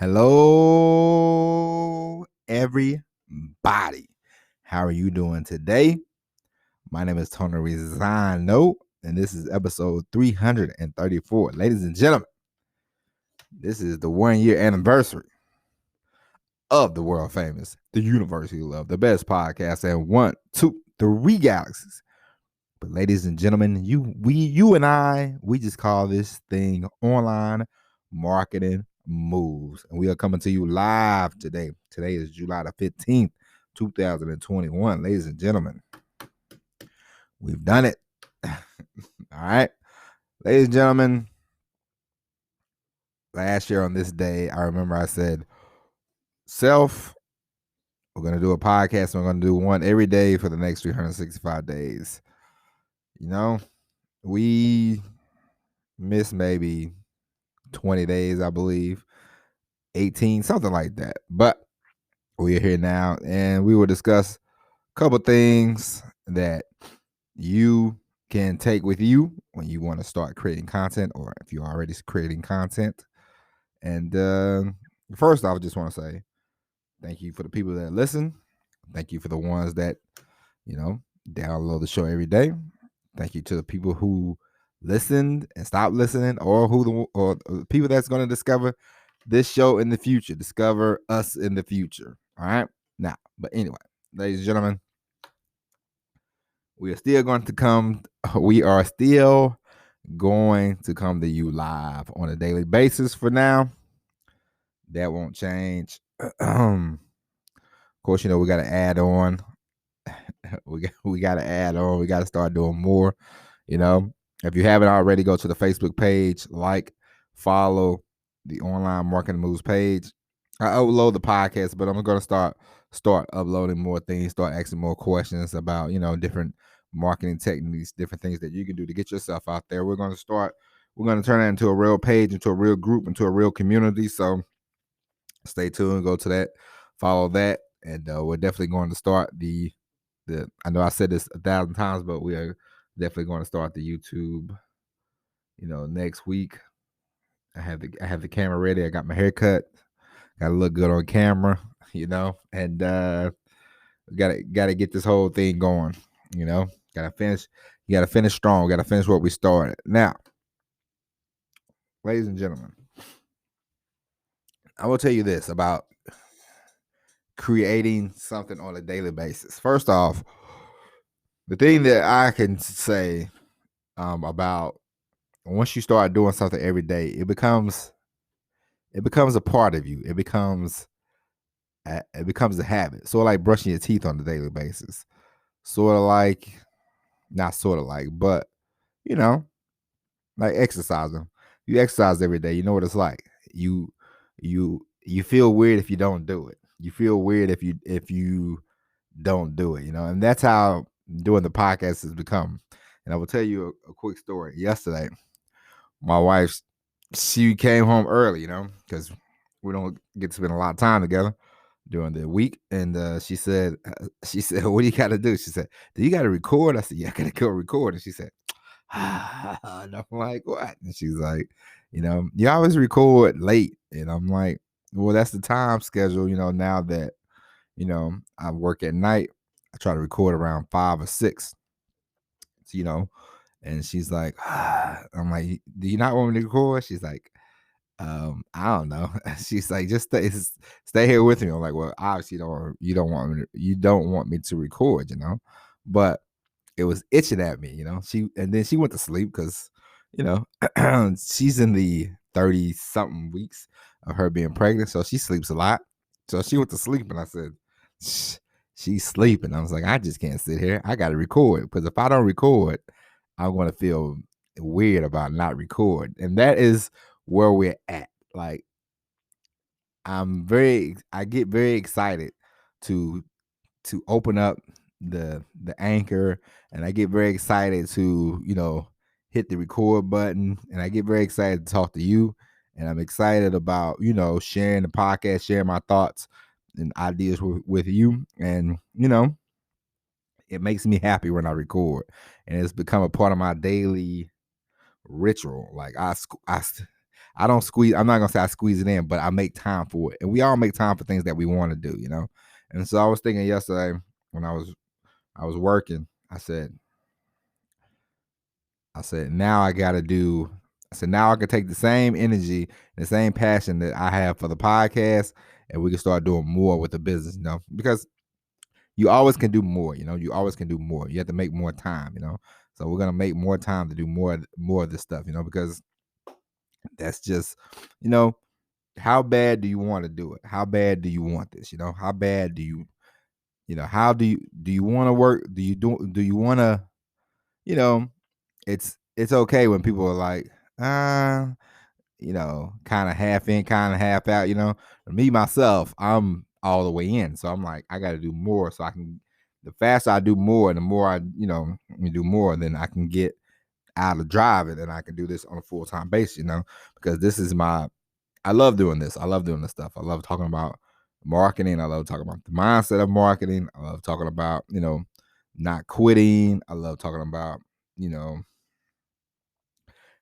Hello, everybody. How are you doing today? My name is Tony Rizano, and this is episode 334. Ladies and gentlemen, this is the 1-year anniversary of the world famous, the University of Love, the best podcast in 1, 2, 3 galaxies. But ladies and gentlemen, you and I, we just call this thing online marketing moves. And we are coming to you live today. Today is July the 15th, 2021. Ladies and gentlemen, we've done it. All right. Ladies and gentlemen, last year on this day, I remember I said, we're going to do a podcast. We're going to do one every day for the next 365 days. You know, we missed maybe 20 days, I believe, 18, something like that. But we're here now, and we will discuss a couple things that you can take with you when you want to start creating content, or if you're already creating content. And first off, I just want to say thank you for the people that listen. Thank you for the ones that, download the show every day. Thank you to the people who listened and stopped listening, or the people that's going to discover this show in the future, discover us in the future. All right. Now, but anyway, ladies and gentlemen, we are still going to come to you live on a daily basis for now. That won't change. Of course, we got to add on. we got to add on. We got to start doing more. If you haven't already, go to the Facebook page, follow the Online Marketing Moves page. I upload the podcast, but I'm going to start uploading more things, start asking more questions about, different marketing techniques, different things that you can do to get yourself out there. We're going to turn that into a real page, into a real group, into a real community. So stay tuned, go to that, follow that. And we're definitely going to start I know I said this 1,000 times, but we are definitely going to start the YouTube, next week. I have the camera ready. I got my hair cut. Got to look good on camera, and gotta get this whole thing going. Gotta finish. You gotta finish strong. Gotta finish what we started. Now, ladies and gentlemen, I will tell you this about creating something on a daily basis. First off, the thing that I can say about once you start doing something every day, it becomes a part of you. It becomes a habit. Sort of like brushing your teeth on a daily basis. Not sort of like, but like exercising. You exercise every day. You know what it's like. You feel weird if you don't do it. You feel weird if you don't do it. And that's how doing the podcast has become. And I will tell you a quick story. Yesterday, my wife, she came home early, because we don't get to spend a lot of time together during the week. And she said, what do you got to do? She said, do you got to record? I said, yeah, I got to go record. And she said, and I'm like, what? And she's like, you always record late. And I'm like, well, that's the time schedule, now that, I work at night. I try to record around 5 or 6, and she's like, I'm like, do you not want me to record? She's like, I don't know. She's like, just stay here with me. I'm like, well, obviously you don't want me to record, but it was itching at me, and then she went to sleep because, she's in the 30 something weeks of her being pregnant. So she sleeps a lot. So she went to sleep, and I said, she's sleeping. I was like, I just can't sit here. I got to record, because if I don't record, I'm going to feel weird about not record. And that is where we're at. Like, I get very excited to open up the Anchor, and I get very excited to, hit the record button, and I get very excited to talk to you. And I'm excited about, sharing the podcast, sharing my thoughts and ideas with you. And, it makes me happy when I record, and it's become a part of my daily ritual. Like I I don't squeeze. I'm not gonna say I squeeze it in, but I make time for it, and we all make time for things that we want to do, you know. And so I was thinking yesterday when I was working. I said now I got to do. I said now I can take the same energy, the same passion that I have for the podcast, and we can start doing more with the business, you know, because you always can do more, you know. You always can do more. You have to make more time, you know. So we're gonna make more time to do more of this stuff, you know, because that's just, you know, how bad do you want to do it? How bad do you want this? You know, how bad do you know, how do you want to work? Do you want to, you know, it's okay when people are like, you know, kind of half in, kind of half out, you know. Me myself, I'm all the way in. So I'm like, I got to do more so I can, the faster I do more, the more I, you know, do more, then I can get out of driving and I can do this on a full-time basis, you know, because this is I love doing this. I love doing this stuff. I love talking about marketing. I love talking about the mindset of marketing. I love talking about, you know, not quitting. I love talking about, you know,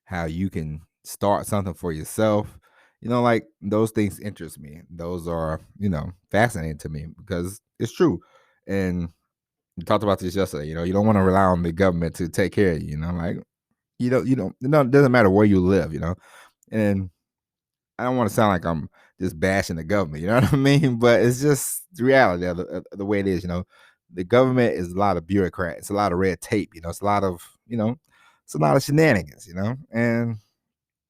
how you can start something for yourself. You know, like those things interest me. Those are, you know, fascinating to me because it's true. And we talked about this yesterday. You know, you don't want to rely on the government to take care of you. You know, like it doesn't matter where you live. You know, and I don't want to sound like I'm just bashing the government. You know what I mean? But it's just the reality of the way it is. You know, the government is a lot of bureaucrats. It's a lot of red tape. You know, it's a lot of, you know, it's a lot of shenanigans. You know, and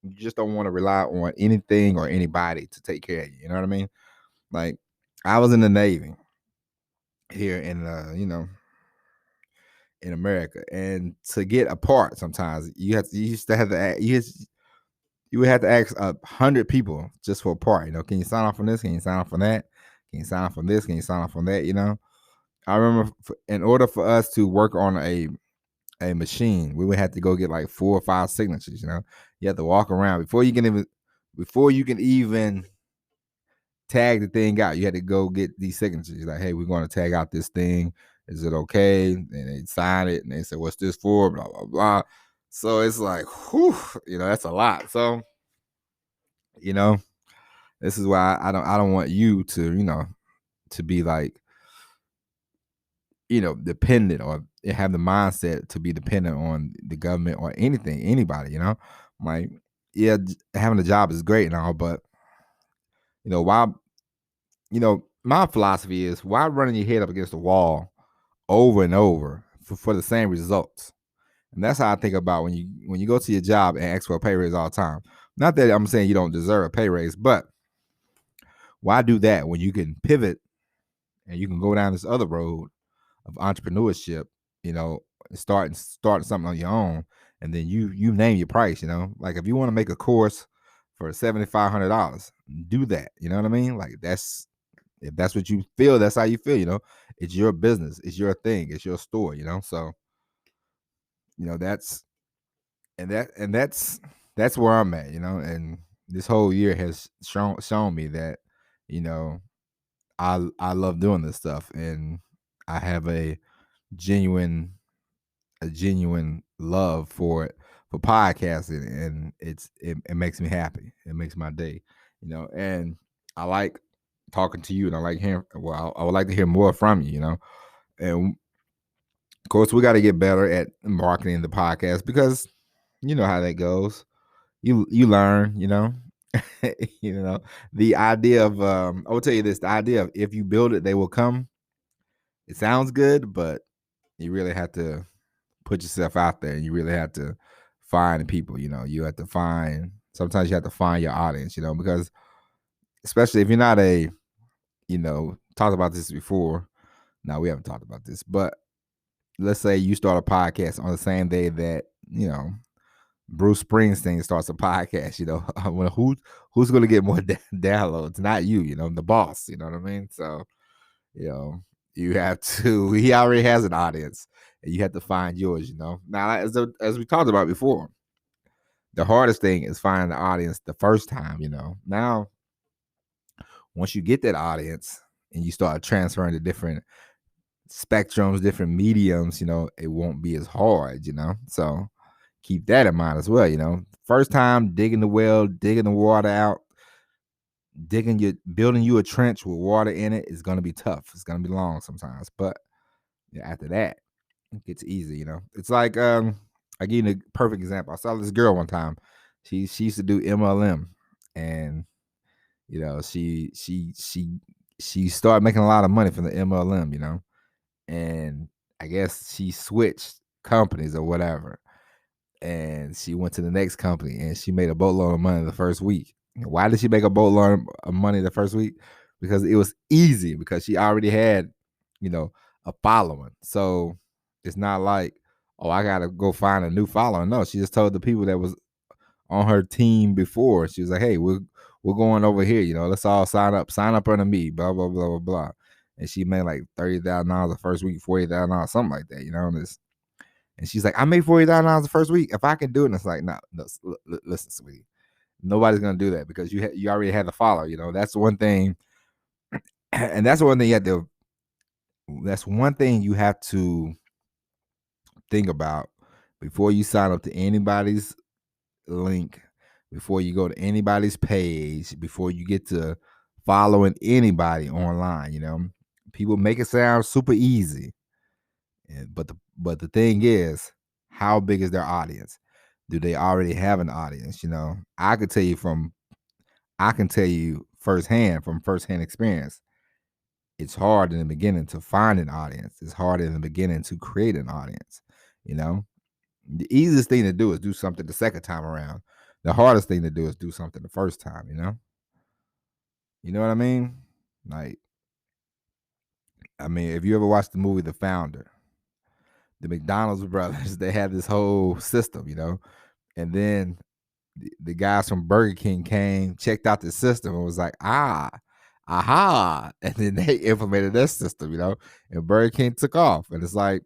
you just don't want to rely on anything or anybody to take care of you. You know what I mean? Like I was in the Navy here in you know, in America, and to get a part, sometimes you used to have to you would have to ask 100 people just for a part. You know, can you sign off on this? Can you sign off on that? Can you sign off on this? Can you sign off on that? You know, I remember in order for us to work on a machine, we would have to go get like 4 or 5 signatures. You know, you have to walk around before you can even tag the thing out. You had to go get these signatures. Like, hey, we're going to tag out this thing. Is it okay? And they sign it, and they say, what's this for? Blah blah blah. So it's like, whew, you know, that's a lot. So, you know, this is why I don't want you to, you know, to be like, you know, dependent or have the mindset to be dependent on the government or anything, anybody, you know. Like, yeah, having a job is great and all, but you know, why, you know, my philosophy is why running your head up against the wall over and over for the same results. And that's how I think about when you go to your job and ask for a pay raise all the time. Not that I'm saying you don't deserve a pay raise, but why do that when you can pivot and you can go down this other road of entrepreneurship, you know, starting something on your own, and then you name your price, you know. Like if you want to make a course for $7,500, do that. You know what I mean? Like if that's what you feel, that's how you feel, you know. It's your business, it's your thing, it's your store, you know. So, you know, that's where I'm at, you know. And this whole year has shown me that, you know, I love doing this stuff, and I have genuine a genuine love for it, for podcasting, and it makes me happy. It makes my day, you know. And I like talking to you, and I like hearing. Well, I would like to hear more from you, you know. And of course, we got to get better at marketing the podcast because you know how that goes. You learn, you know. You know, the idea of I will tell you this: the idea of if you build it, they will come. It sounds good, but you really have to put yourself out there, and you really have to find people. You know, you have to find. Sometimes you have to find your audience. You know, because especially if you're not you know, talked about this before. No, we haven't talked about this, but let's say you start a podcast on the same day that, you know, Bruce Springsteen starts a podcast. You know, who's going to get more downloads? Not you. You know, the boss. You know what I mean? So, you know, you have to. He already has an audience, and you have to find yours. You know, now as we talked about before, the hardest thing is finding the audience the first time. You know, now once you get that audience and you start transferring to different spectrums, different mediums, you know, it won't be as hard. You know, so keep that in mind as well. First time digging the well, digging the water out, building you a trench with water in it is going to be tough. It's going to be long sometimes, but after that, it gets easy. It's like I give you a perfect example. I saw this girl one time. She used to do MLM, and she started making a lot of money from the MLM. And I guess she switched companies or whatever, and she went to the next company, and she made a boatload of money the first week. Why did she make a boatload of money the first week? Because it was easy, because she already had, a following. So it's not like, oh, I gotta go find a new follower. No, she just told the people that was on her team before. She was like, hey, we're going over here. Let's all sign up under me. Blah blah blah blah blah. And she made like $30,000 the first week, $40,000, something like that. And she's like, I made $40,000 the first week. If I can do it, and it's like, no, listen, sweetie, nobody's gonna do that, because you already had the follower. That's one thing, and that's one thing you have to. That's one thing you have to think about before you sign up to anybody's link, before you go to anybody's page, before you get to following anybody online. People make it sound super easy, but the thing is, how big is their audience? Do they already have an audience? I can tell you from firsthand experience, it's hard in the beginning to find an audience. It's hard in the beginning to create an audience. The easiest thing to do is do something the second time around. The hardest thing to do is do something the first time. You know what I mean? Like, if you ever watched the movie The Founder, the McDonald's brothers, they had this whole system, and then the guys from Burger King came, checked out the system, and was like, aha, and then they implemented their system, and Burger King took off. And it's like,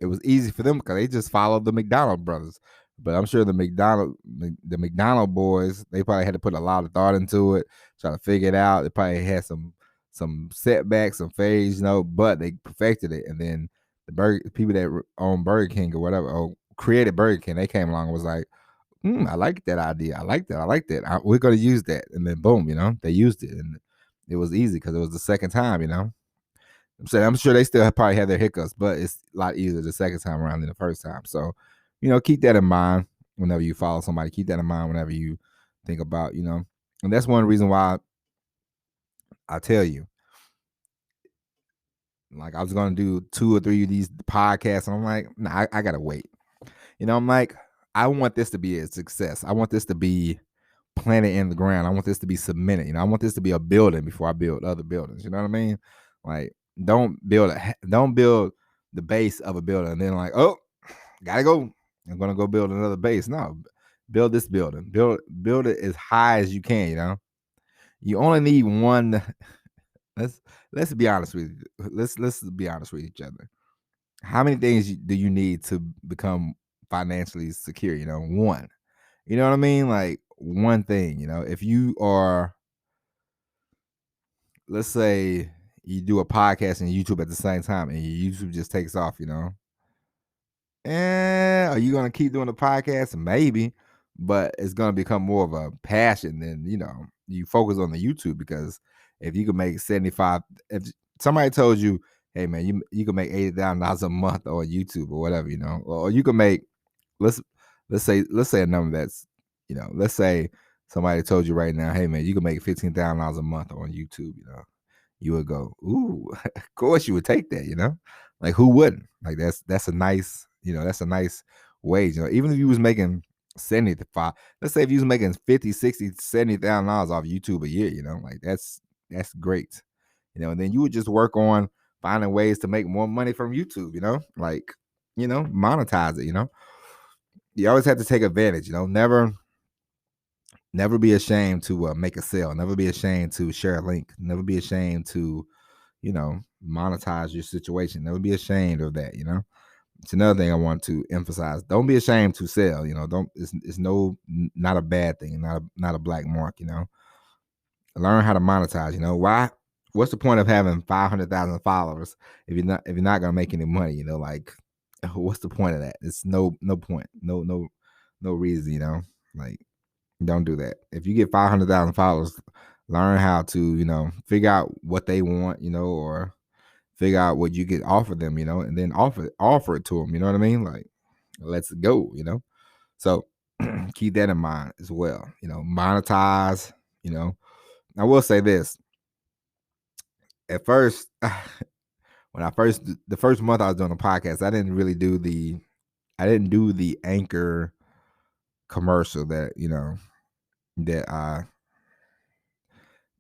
it was easy for them because they just followed the McDonald brothers. But I'm sure the McDonald boys, they probably had to put a lot of thought into it, try to figure it out. They probably had some setbacks, some phase, but they perfected it. And then the people that own Burger King or whatever, or created Burger King, they came along and was like, I like that idea. I like that. We're going to use that. And then boom, they used it. And it was easy because it was the second time, I'm sure they still probably had their hiccups, but it's a lot easier the second time around than the first time. So, keep that in mind whenever you follow somebody. Keep that in mind whenever you think about, and that's one reason why I tell you, like, I was going to do 2 or 3 of these podcasts, and I'm like, nah, I got to wait. I'm like, I want this to be a success. I want this to be planted in the ground. I want this to be cemented. I want this to be a building before I build other buildings. You know what I mean? Like, don't build the base of a building and then like, oh, gotta go. I'm gonna go build another base. No, build this building. Build it as high as you can. You only need one. Let's be honest with you. Let's be honest with each other. How many things do you need to become financially secure? One. You know what I mean? Like, one thing. If you are, let's say you do a podcast and YouTube at the same time, and your YouTube just takes off. Are you gonna keep doing the podcast? Maybe, but it's gonna become more of a passion than you focus on the YouTube. Because if you can make 75, if somebody told you, hey man, you can make $80,000 a month on YouTube or whatever, or you can make, let's say a number that's, let's say somebody told you right now, hey man, you can make $15,000 a month on YouTube, you would go, ooh, of course you would take that, like, who wouldn't? Like, that's a nice, that's a nice wage. Even if you was making 75, let's say if you was making 50, 60, $70,000 off YouTube a year, like, that's great. And then you would just work on finding ways to make more money from YouTube, like, monetize it. You always have to take advantage, never be ashamed to make a sale, never be ashamed to share a link, never be ashamed to monetize your situation, never be ashamed of that. It's another thing I want to emphasize. Don't be ashamed to sell. Don't. It's not a bad thing. Not a black mark. Learn how to monetize. Why? What's the point of having 500,000 followers if you're not gonna make any money? Like, what's the point of that? It's no point. No. no reason, like don't do that. If you get 500,000 followers, learn how to, figure out what they want, or figure out what you can offer them, and then offer it to them. You know what I mean? Like, let's go. So keep that in mind as well. Monetize. I will say this. At first, when the first month I was doing a podcast, I didn't do the Anchor commercial that that I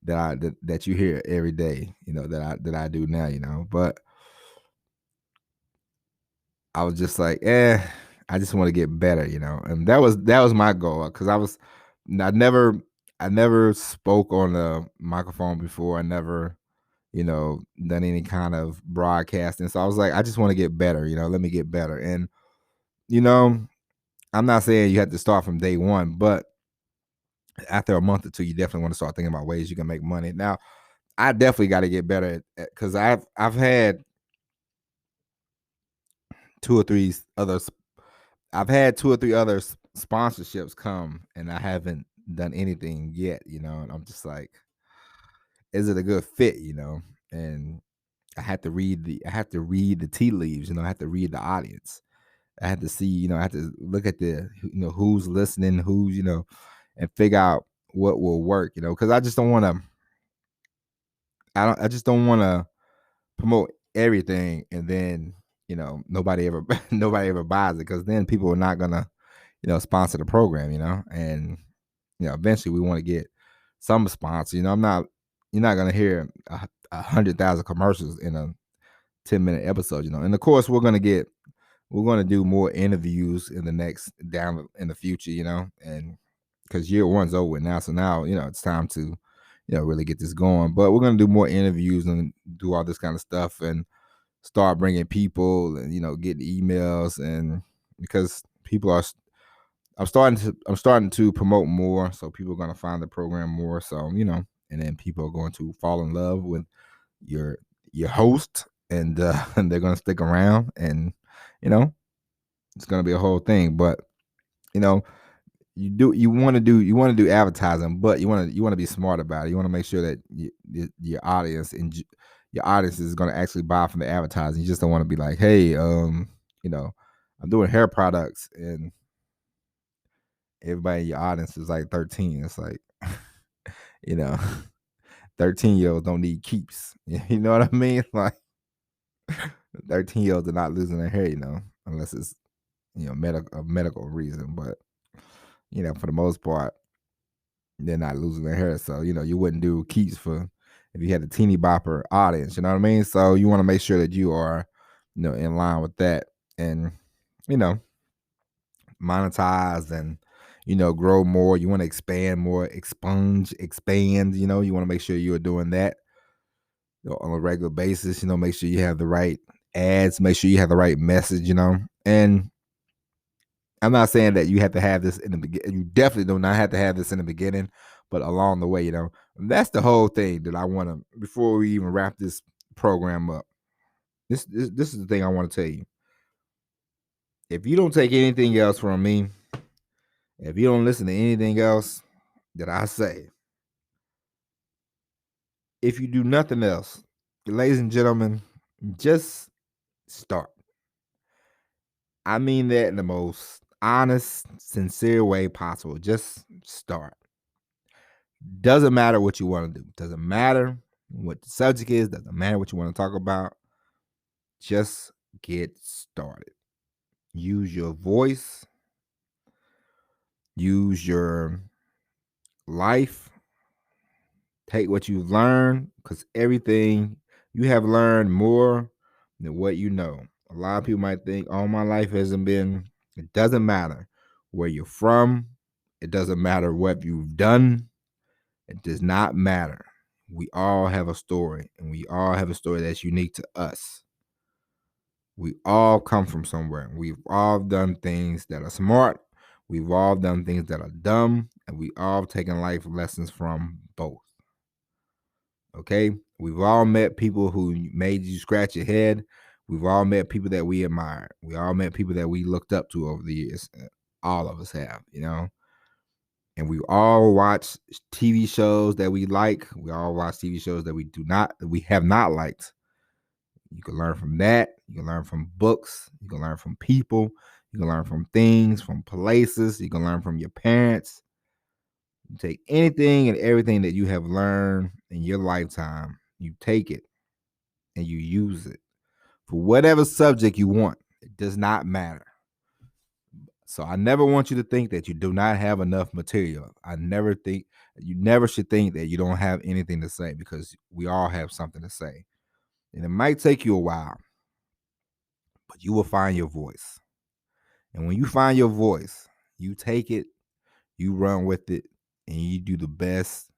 that you hear every day, that I do now, but I was just like, I just want to get better, and that was my goal, because I never spoke on the microphone before. I never, done any kind of broadcasting. So I was like, I just want to get better, let me get better. And, I'm not saying you have to start from day one, but after a month or two, you definitely want to start thinking about ways you can make money. Now, I definitely got to get better because I've had two or three other sponsorships come, and I haven't done anything yet, and I'm just like, is it a good fit, And I had to read the tea leaves, I had to read the audience. I had to see, I had to look at who's listening, who's, and figure out what will work, because I just don't want to I just don't want to promote everything and then, nobody ever nobody ever buys it, because then people are not gonna, sponsor the program, and eventually we want to get some sponsor. You're not gonna hear 100,000 commercials in a 10-minute episode, And of course, we're gonna do more interviews in the future, and because year one's over now, so now it's time to really get this going. But we're gonna do more interviews and do all this kind of stuff and start bringing people and getting emails, and because people are I'm starting to promote more, so people are going to find the program more. So and then people are going to fall in love with your host, and and they're going to stick around, and it's going to be a whole thing. But you know, you want to do advertising, but you want to be smart about it. You want to make sure that your audience your audience is going to actually buy from the advertising. You just don't want to be like, hey, I'm doing hair products, and everybody in your audience is like 13. It's like, you know, 13-year-olds don't need keeps. You know what I mean? Like 13-year-olds are not losing their hair, unless it's a medical reason. But for the most part, they're not losing their hair. So you wouldn't do keeps for if you had a teeny bopper audience. You know what I mean? So you want to make sure that you are in line with that, and monetize and grow more. You want to expand more, expand. You want to make sure you're doing that on a regular basis. Make sure you have the right ads, make sure you have the right message. And I'm not saying that you have to have this in the beginning. You definitely do not have to have this in the beginning, but along the way, that's the whole thing that I want to. Before we even wrap this program up, this is the thing I want to tell you. If you don't take anything else from me, if you don't listen to anything else that I say, if you do nothing else, ladies and gentlemen, just start. I mean that in the most honest, sincere way possible. Just start. Doesn't matter what you want to do. Doesn't matter what the subject is. Doesn't matter what you want to talk about. Just get started. Use your voice. Use your life. Take what you've learned, because everything you have learned more than what you know. A lot of people might think, oh, my life hasn't been. It doesn't matter where you're from. It doesn't matter what you've done. It does not matter. We all have a story, and we all have a story that's unique to us. We all come from somewhere. We've all done things that are smart. We've all done things that are dumb, and we all taken life lessons from both. Okay? We've all met people who made you scratch your head. We've all met people that we admired. We all met people that we looked up to over the years. All of us have, and we all watch TV shows that we like. We all watch TV shows that we have not liked. You can learn from that. You can learn from books. You can learn from people. You can learn from things, from places. You can learn from your parents. You take anything and everything that you have learned in your lifetime, you take it and you use it for whatever subject you want. It does not matter. So I never want you to think that you do not have enough material. You never should think that you don't have anything to say, because we all have something to say. And it might take you a while, but you will find your voice. And when you find your voice, you take it, you run with it, and you do the best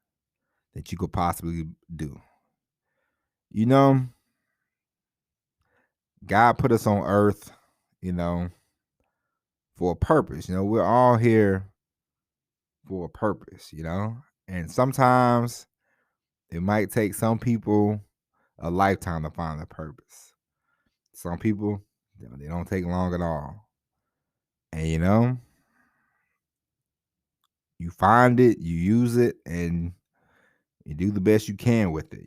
that you could possibly do. God put us on earth, for a purpose. We're all here for a purpose, and sometimes it might take some people a lifetime to find their purpose. Some people, they don't take long at all. And you find it, you use it, and you do the best you can with it,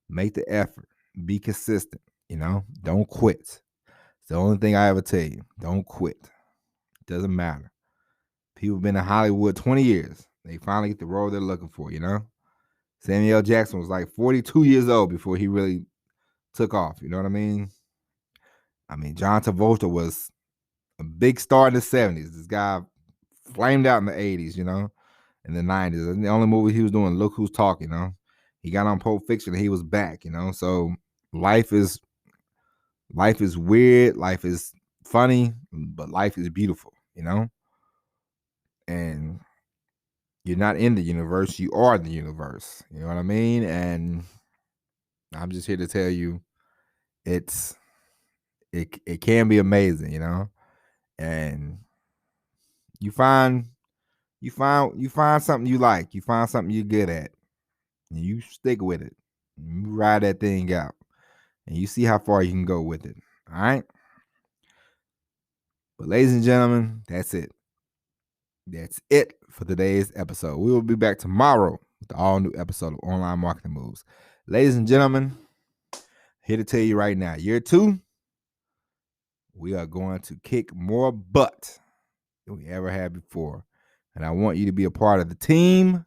Make the effort. Be consistent, Don't quit. It's the only thing I ever tell you. Don't quit. It doesn't matter. People have been in Hollywood 20 years. They finally get the role they're looking for, Samuel L. Jackson was like 42 years old before he really took off. You know what I mean? John Travolta was a big star in the 70s. This guy flamed out in the 80s, in the 90s. And the only movie he was doing, Look Who's Talking, He got on Pulp Fiction and he was back, So life is weird. Life is funny, but life is beautiful, And you're not in the universe, you are the universe. You know what I mean? And I'm just here to tell you it can be amazing, And you find something you like, you find something you're good at, and you stick with it. You ride that thing out, and you see how far you can go with it. All right? But ladies and gentlemen, that's it. That's it for today's episode. We will be back tomorrow with the all new episode of Online Marketing Moves. Ladies and gentlemen, here to tell you right now, year 2, we are going to kick more butt than we ever had before. And I want you to be a part of the team.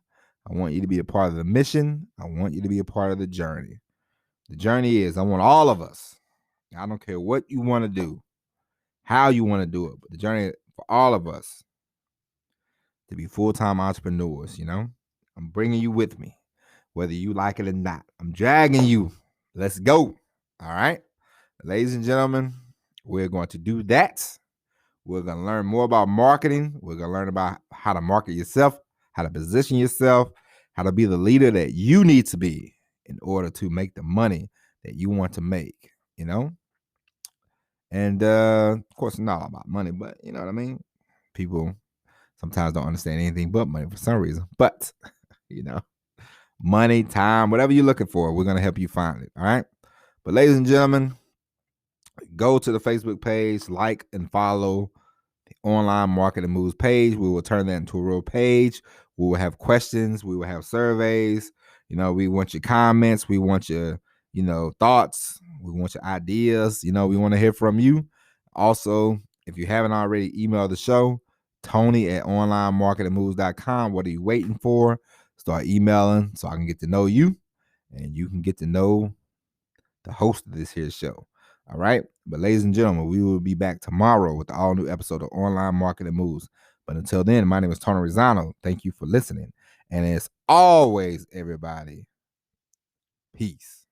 I want you to be a part of the mission. I want you to be a part of the journey. The journey is, I want all of us, I don't care what you want to do, how you want to do it, but the journey for all of us to be full-time entrepreneurs, I'm bringing you with me, whether you like it or not. I'm dragging you. Let's go. All right? Ladies and gentlemen, we're going to do that. We're going to learn more about marketing. We're going to learn about how to market yourself, how to position yourself, how to be the leader that you need to be in order to make the money that you want to make, And of course, it's not all about money, but you know what I mean? People sometimes don't understand anything but money for some reason. But, money, time, whatever you're looking for, we're going to help you find it. All right? But ladies and gentlemen, go to the Facebook page, like and follow the Online Marketing Moves page. We will turn that into a real page. We will have questions. We will have surveys. We want your comments. We want your, thoughts. We want your ideas. We want to hear from you. Also, if you haven't already emailed the show, Tony@onlinemarketingmoves.com. What are you waiting for? Start emailing so I can get to know you and you can get to know the host of this here show. All right. But ladies and gentlemen, we will be back tomorrow with the all new episode of Online Marketing Moves. But until then, my name is Tony Rizzano. Thank you for listening. And as always, everybody, peace.